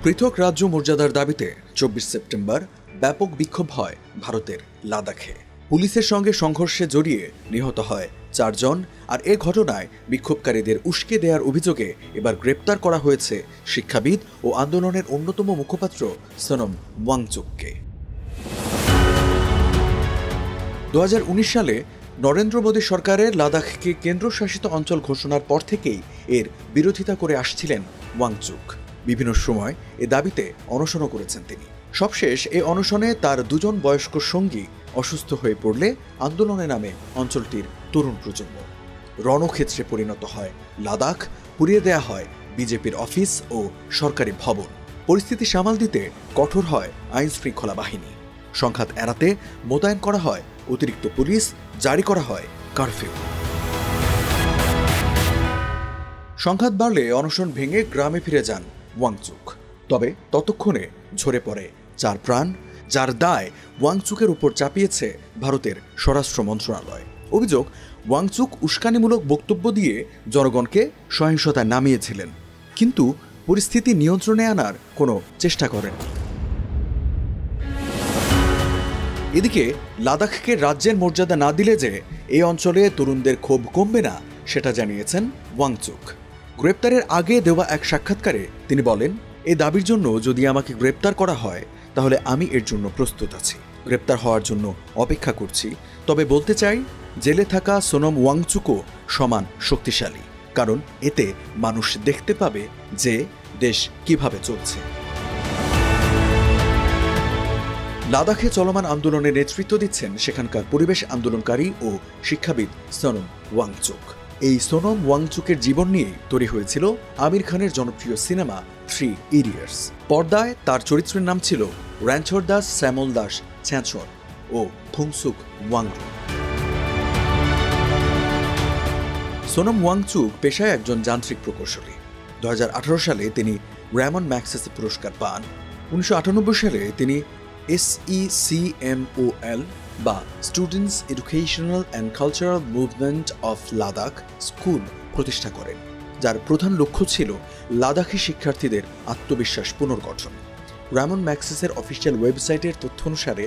পৃথক রাজ্য মর্যাদার দাবিতে ২৪ সেপ্টেম্বর ব্যাপক বিক্ষোভ হয় ভারতের লাদাখে। পুলিশের সঙ্গে সংঘর্ষে জড়িয়ে নিহত হয় ৪ জন। আর এ ঘটনায় বিক্ষোভকারীদের উস্কে দেওয়ার অভিযোগে এবার গ্রেপ্তার করা হয়েছে শিক্ষাবিদ ও আন্দোলনের অন্যতম মুখপাত্র সোনম ওয়াংচুককে। ২০১৯ সালে নরেন্দ্র মোদী সরকারের লাদাখকে কেন্দ্রশাসিত অঞ্চল ঘোষণার পর থেকেই এর বিরোধিতা করে আসছিলেন ওয়াংচুক। বিভিন্ন সময় এ দাবিতে অনশনও করেছেন তিনি। সবশেষ এ অনশনে তার ২ জন বয়স্ক সঙ্গী অসুস্থ হয়ে পড়লে আন্দোলনে নামে অঞ্চলটির তরুণ প্রজন্ম। রণক্ষেত্রে পরিণত হয় লাদাখ, পুড়িয়ে দেয়া হয় বিজেপির অফিস ও সরকারি ভবন। পরিস্থিতি সামাল দিতে কঠোর হয় আইন শৃঙ্খলা বাহিনী। সংঘাত এড়াতে মোতায়েন করা হয় অতিরিক্ত পুলিশ, জারি করা হয় কারফিউ। সংঘাত বাড়লে অনশন ভেঙে গ্রামে ফিরে যান ওয়াংচুক। তবে ততক্ষণে ঝরে পড়ে ৪ প্রাণ, যার দায় ওয়াংচুকের উপর চাপিয়েছে ভারতের স্বরাষ্ট্র মন্ত্রণালয়। অভিযোগ, ওয়াংচুক উস্কানিমূলক বক্তব্য দিয়ে জনগণকে সহিংসতায় নামিয়েছিলেন, কিন্তু পরিস্থিতি নিয়ন্ত্রণে আনার কোনো চেষ্টা করেননি। এদিকে লাদাখকে রাজ্যের মর্যাদা না দিলে যে এই অঞ্চলে তরুণদের ক্ষোভ কমবে না, সেটা জানিয়েছেন ওয়াংচুক। গ্রেপ্তারের আগে দেওয়া এক সাক্ষাৎকারে তিনি বলেন, এই দাবির জন্য যদি আমাকে গ্রেপ্তার করা হয় তাহলে আমি এর জন্য প্রস্তুত আছি। গ্রেপ্তার হওয়ার জন্য অপেক্ষা করছি। তবে বলতে চাই, জেলে থাকা সোনম ওয়াংচুকও সমান শক্তিশালী, কারণ এতে মানুষ দেখতে পাবে যে দেশ কিভাবে চলছে। লাদাখে চলমান আন্দোলনে নেতৃত্ব দিচ্ছেন সেখানকার পরিবেশ আন্দোলনকারী ও শিক্ষাবিদ সোনম ওয়াংচুক। এই সোনম ওয়াংচুকের জীবন নিয়ে তৈরি হয়েছিল আমির খানের জনপ্রিয় সিনেমা 3 ইডিয়টস। পর্দায় তার চরিত্রের নাম ছিল রণছর দাস শ্যামল দাস ছেঁচর ও ফুংসুক ওয়াংরু। সোনম ওয়াংচুক পেশায় একজন যান্ত্রিক প্রকৌশলী। ২০১৮ সালে তিনি র্যামন ম্যাগসেসে পুরস্কার পান। ১৯৯৮ সালে তিনি SECMOL বা students educational and cultural movement of Ladakh school প্রতিষ্ঠা করেন, যার প্রধান লক্ষ্য ছিল লাদাখি শিক্ষার্থীদের আত্মবিশ্বাস পুনর্গঠন। র্যামন ম্যাগসেসের অফিসিয়াল ওয়েবসাইটের তথ্য অনুসারে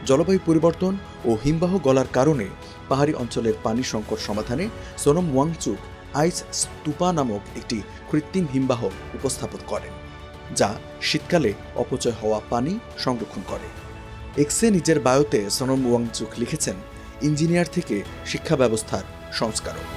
জলবায়ু পরিবর্তন ও হিমবাহ গলার কারণে পাহাড়ি অঞ্চলের পানি সংকট সমাধানে সোনম ওয়াংচুক আইস স্তূপা নামক একটি কৃত্রিম হিমবাহ উপস্থাপন করেন, যা শীতকালে অপচয় হওয়া পানি সংরক্ষণ করে। এক্সে নিজের বায়োতে সোনম ওয়াংচুক লিখেছেন, ইঞ্জিনিয়ার থেকে শিক্ষা ব্যবস্থার সংস্কারক।